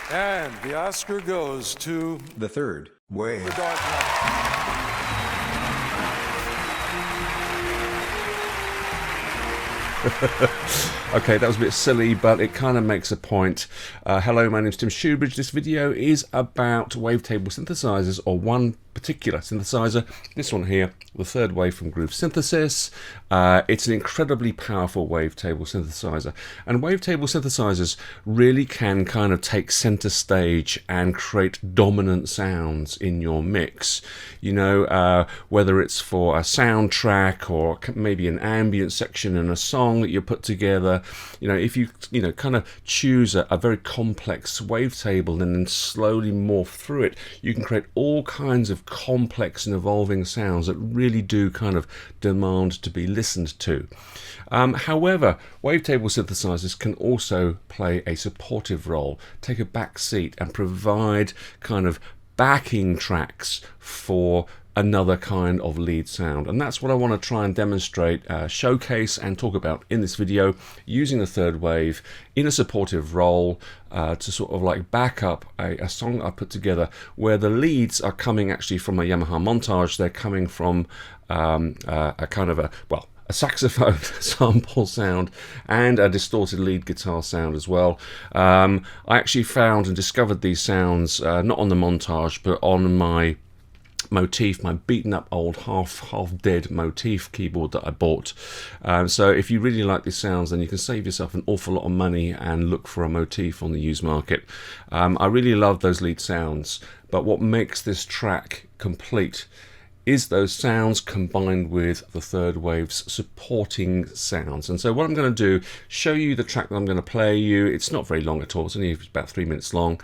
And the Oscar goes to The Third Wave. The Dark Knight. Okay, that was a bit silly, but it kind of makes a point. Hello, my name's Tim Shoebridge. This video is about wavetable synthesizers, or one particular synthesizer. This one here, the Third Wave from Groove Synthesis. It's an incredibly powerful wavetable synthesizer, and wavetable synthesizers really can kind of take center stage and create dominant sounds in your mix. You know, whether it's for a soundtrack or maybe an ambient section in a song that you put together. You know, if you kind of choose a very complex wavetable and then slowly morph through it, you can create all kinds of complex and evolving sounds that really do kind of demand to be listened to. However, wavetable synthesizers can also play a supportive role, take a back seat and provide kind of backing tracks for another kind of lead sound, and that's what I want to try and demonstrate, showcase and talk about in this video, using the Third Wave in a supportive role to sort of like back up a song I put together where the leads are coming actually from a Yamaha montage. They're coming from a kind of a saxophone sample sound and a distorted lead guitar sound as well. I actually found and discovered these sounds not on the montage but on my motif, my beaten up old half dead motif keyboard that I bought. So if you really like these sounds, then you can save yourself an awful lot of money and look for a motif on the used market. I really love those lead sounds, but what makes this track complete is those sounds combined with the Third Wave's supporting sounds. And so what I'm going to do, show you the track that I'm going to play you. It's not very long at all, it's only about 3 minutes long.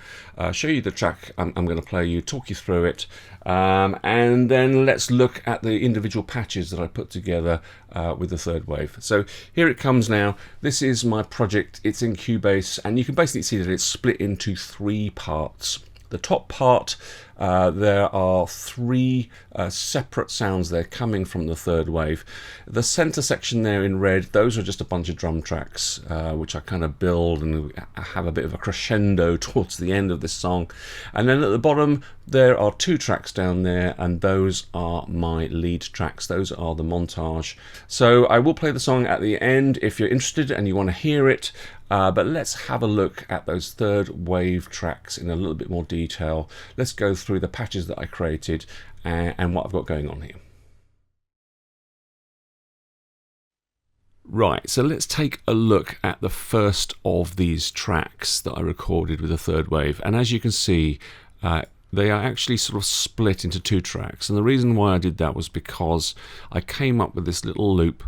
Show you the track I'm going to play you, talk you through it, and then let's look at the individual patches that I put together with the Third Wave. So here it comes now. This is my project, it's in Cubase, and you can basically see that it's split into 3 parts. The top part, there are 3 separate sounds there coming from the Third Wave. The center section there in red, those are just a bunch of drum tracks which I kind of build and have a bit of a crescendo towards the end of this song. And then at the bottom there are 2 tracks down there, and those are my lead tracks. Those are the montage. So I will play the song at the end if you're interested and you want to hear it. But let's have a look at those Third Wave tracks in a little bit more detail. Let's go through the patches that I created and what I've got going on here. Right, so let's take a look at the first of these tracks that I recorded with the Third Wave. And as you can see, they are actually sort of split into 2 tracks. And the reason why I did that was because I came up with this little loop,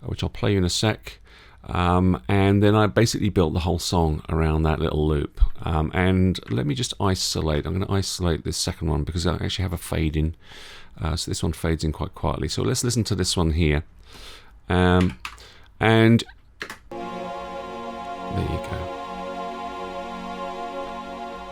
which I'll play you in a sec. And then I basically built the whole song around that little loop. And let me just isolate. I'm going to isolate this second one because I actually have a fade in. So this one fades in quite quietly. So let's listen to this one here. And there you go.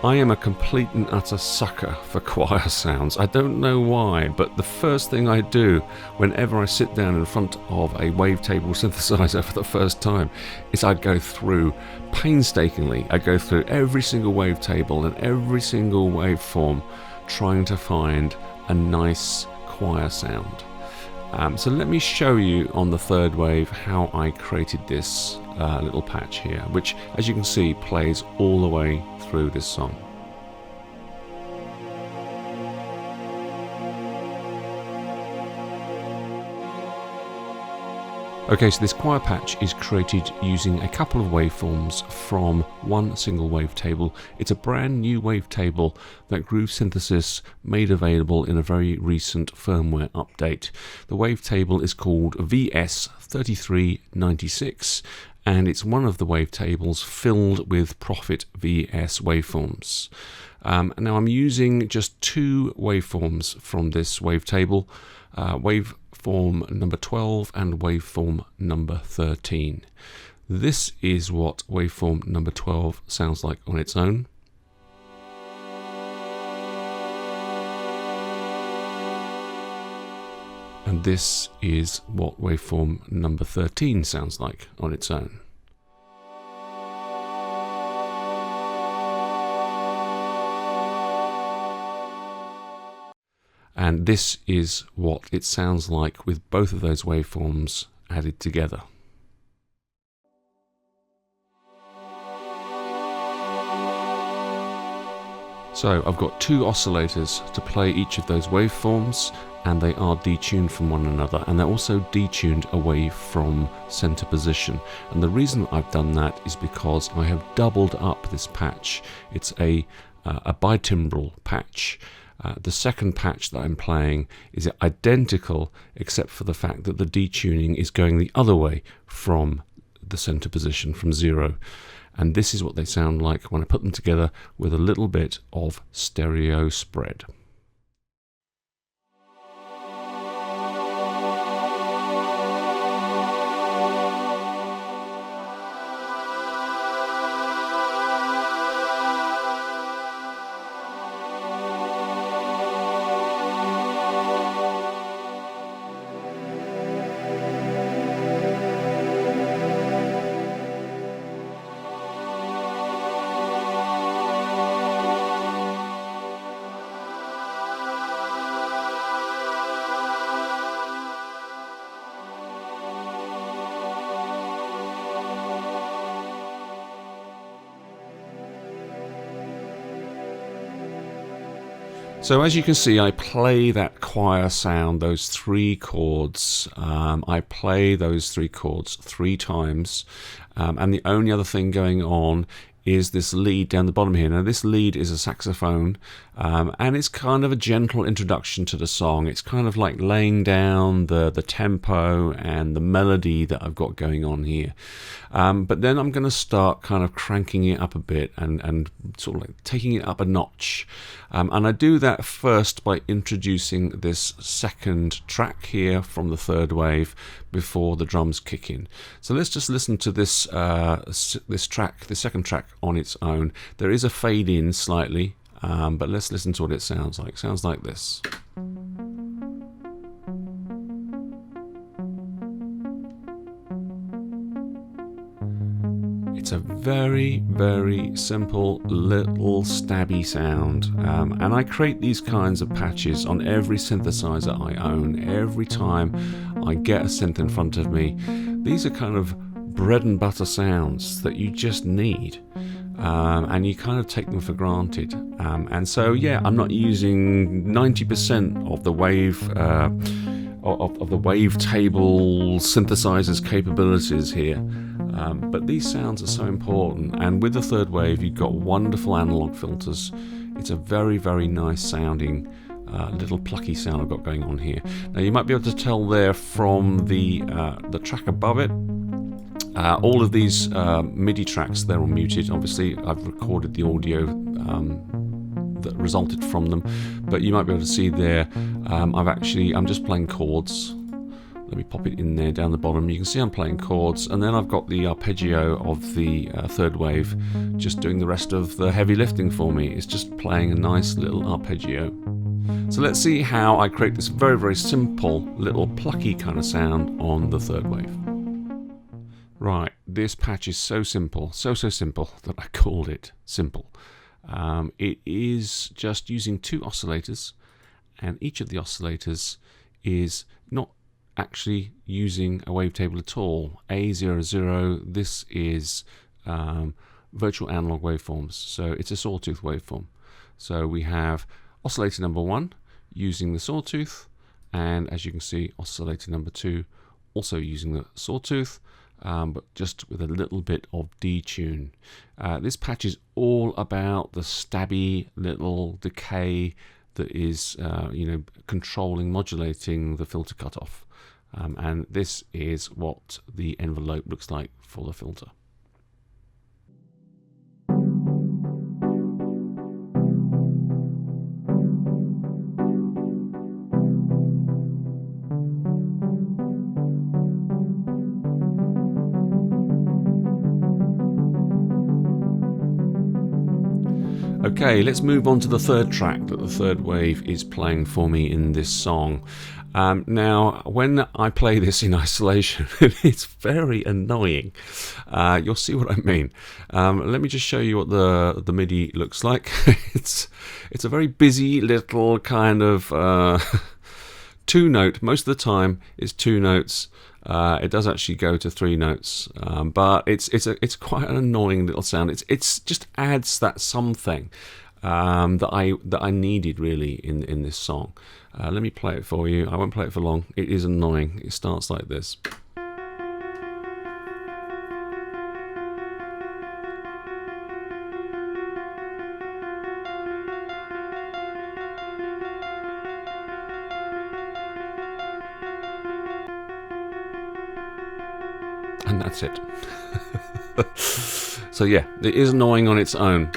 I am a complete and utter sucker for choir sounds. I don't know why, but the first thing I do whenever I sit down in front of a wavetable synthesizer for the first time is I go through painstakingly. I go through every single wavetable and every single waveform trying to find a nice choir sound. So let me show you on the Third Wave how I created this little patch here, which as you can see plays all the way through this song. Okay, so this choir patch is created using a couple of waveforms from one single wavetable. It's a brand new wavetable that Groove Synthesis made available in a very recent firmware update. The wavetable is called VS3396, and it's one of the wavetables filled with Prophet VS waveforms. Now I'm using just 2 waveforms from this wavetable, waveform number 12 and waveform number 13. This is what waveform number 12 sounds like on its own. And this is what waveform number 13 sounds like on its own. And this is what it sounds like with both of those waveforms added together. So I've got two oscillators to play each of those waveforms, and they are detuned from one another, and they're also detuned away from center position. And the reason I've done that is because I have doubled up this patch. It's a bitimbral patch. The second patch that I'm playing is identical, except for the fact that the detuning is going the other way from the center position, from 0. And this is what they sound like when I put them together with a little bit of stereo spread. So as you can see, I play that choir sound, those 3 chords. I play those 3 chords 3 times, and the only other thing going on is this lead down the bottom here. Now this lead is a saxophone, and it's kind of a gentle introduction to the song. It's kind of like laying down the tempo and the melody that I've got going on here. But then I'm going to start kind of cranking it up a bit and sort of like taking it up a notch. And I do that first by introducing this second track here from the third wave before the drums kick in. So let's just listen to this track, the second track on its own. There is a fade in slightly, but let's listen to what it sounds like. It sounds like this. It's a very, very simple little stabby sound, and I create these kinds of patches on every synthesizer I own. Every time I get a synth in front of me, these are kind of bread and butter sounds that you just need, and you kind of take them for granted. And so yeah, I'm not using 90% of the wave of the wavetable synthesizer's capabilities here. But these sounds are so important, and with the third wave you've got wonderful analog filters. It's a very, very nice sounding little plucky sound I've got going on here. Now you might be able to tell there from the track above it, all of these MIDI tracks, they're all muted. Obviously I've recorded the audio that resulted from them, but you might be able to see there I'm just playing chords. Let me pop it in there down the bottom. You can see I'm playing chords, and then I've got the arpeggio of the third wave just doing the rest of the heavy lifting for me. It's just playing a nice little arpeggio. So let's see how I create this very, very simple little plucky kind of sound on the third wave. Right, this patch is so simple, so simple that I called it simple. It is just using 2 oscillators, and each of the oscillators is not actually using a wavetable at all. A00, this is virtual analog waveforms, so it's a sawtooth waveform. So we have oscillator number 1 using the sawtooth, and as you can see, oscillator number 2 also using the sawtooth, but just with a little bit of detune. This patch is all about the stabby little decay that is controlling, modulating the filter cutoff. And this is what the envelope looks like for the filter. Okay, let's move on to the third track that the third wave is playing for me in this song. Now, when I play this in isolation, it's very annoying. You'll see what I mean. Let me just show you what the MIDI looks like. It's a very busy little kind of two note. Most of the time, it's two notes. It does actually go to three notes, but it's quite an annoying little sound. It's just adds that something that I needed really in this song. Let me play it for you. I won't play it for long. It is annoying. It starts like this. And that's it. So yeah, it is annoying on its own.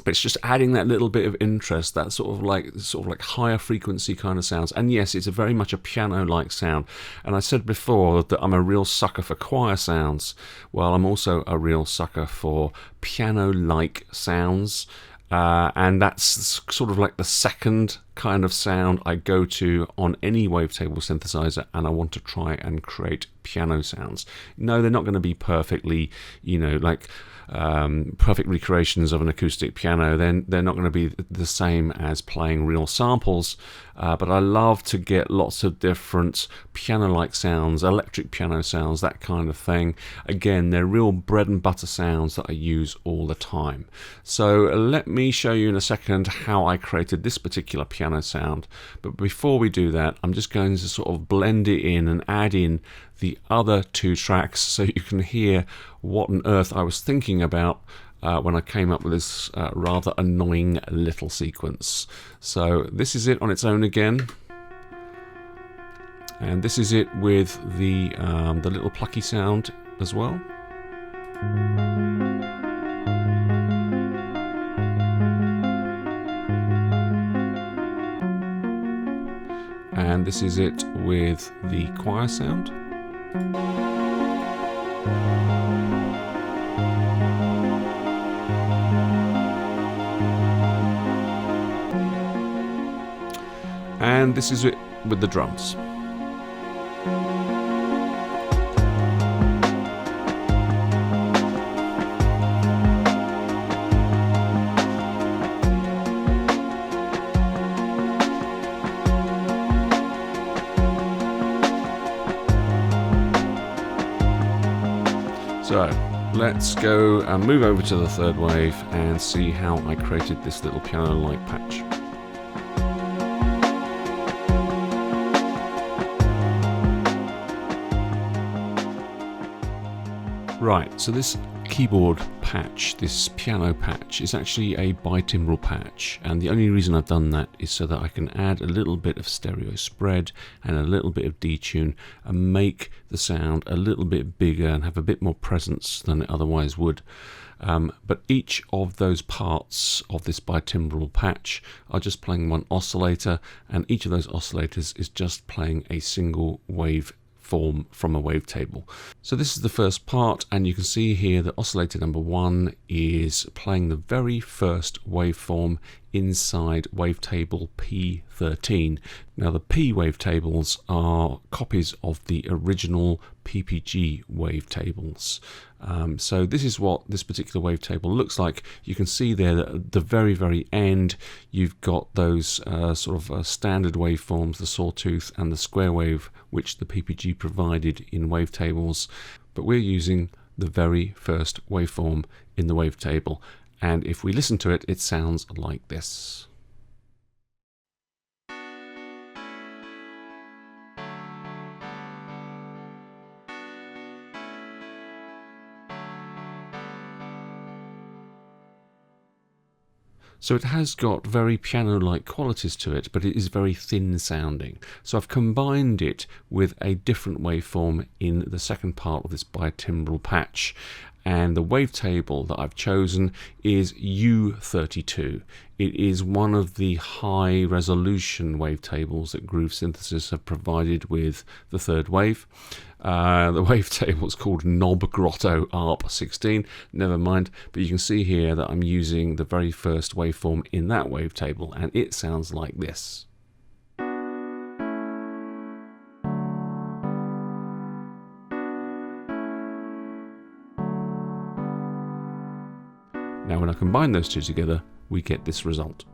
But it's just adding that little bit of interest, that sort of like higher frequency kind of sounds. And yes, it's very much a piano-like sound. And I said before that I'm a real sucker for choir sounds. Well, I'm also a real sucker for piano-like sounds. And that's sort of like the second kind of sound I go to on any wavetable synthesizer, and I want to try and create piano sounds. No, they're not going to be perfectly, like perfect recreations of an acoustic piano. Then they're not going to be the same as playing real samples, but I love to get lots of different piano-like sounds, electric piano sounds, that kind of thing. Again, they're real bread and butter sounds that I use all the time. So let me show you in a second how I created this particular piano sound. But before we do that, I'm just going to sort of blend it in and add in the other two tracks so you can hear what on earth I was thinking about when I came up with this rather annoying little sequence. So this is it on its own again, and this is it with the little plucky sound as well. And this is it with the choir sound. And this is it with the drums. So let's go and move over to the third wave and see how I created this little piano-like patch. Right, so this keyboard patch, this piano patch, is actually a bitimbral patch, and the only reason I've done that is so that I can add a little bit of stereo spread and a little bit of detune and make the sound a little bit bigger and have a bit more presence than it otherwise would. But each of those parts of this bitimbral patch are just playing one oscillator, and each of those oscillators is just playing a single wave form from a wavetable. So this is the first part, and you can see here that oscillator number 1 is playing the very first waveform inside wavetable P13. Now the P wavetables are copies of the original PPG wavetables. So this is what this particular wavetable looks like. You can see there that at the very end you've got those standard waveforms, the sawtooth and the square wave, which the PPG provided in wavetables, but we're using the very first waveform in the wavetable, and if we listen to it, it sounds like this. So it has got very piano-like qualities to it, but it is very thin sounding. So I've combined it with a different waveform in the second part of this bitimbral patch. and the wavetable that I've chosen is U32. It is one of the high resolution wavetables that Groove Synthesis have provided with the third wave. The wavetable is called Knob Grotto ARP16, never mind, but you can see here that I'm using the very first waveform in that wavetable, and it sounds like this. Now when I combine those two together, we get this result.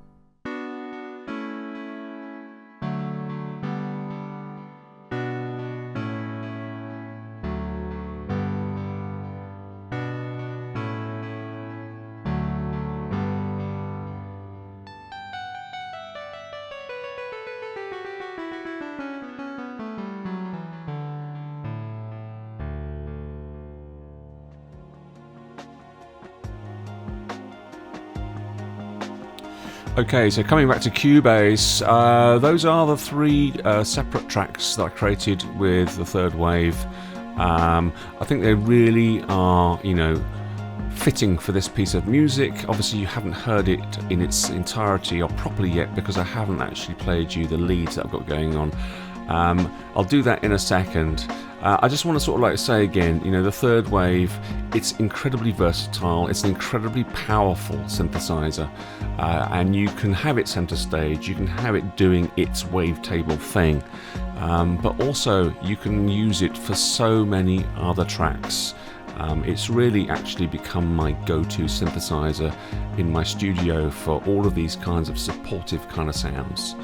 Okay, so coming back to Cubase, those are the three separate tracks that I created with the third wave. I think they really are, you know, fitting for this piece of music. Obviously you haven't heard it in its entirety or properly yet because I haven't actually played you the leads that I've got going on. I'll do that in a second. I just want to sort of like say again, you know, the third wave, it's incredibly versatile, it's an incredibly powerful synthesizer, and you can have it center stage, you can have it doing its wavetable thing, but also you can use it for so many other tracks. It's really actually become my go-to synthesizer in my studio for all of these kinds of supportive kind of sounds.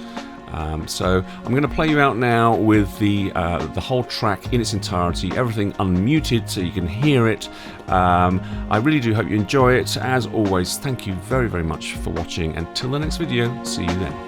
So I'm going to play you out now with the whole track in its entirety, everything unmuted so you can hear it. I really do hope you enjoy it. As always, thank you very, very much for watching. Until the next video, see you then.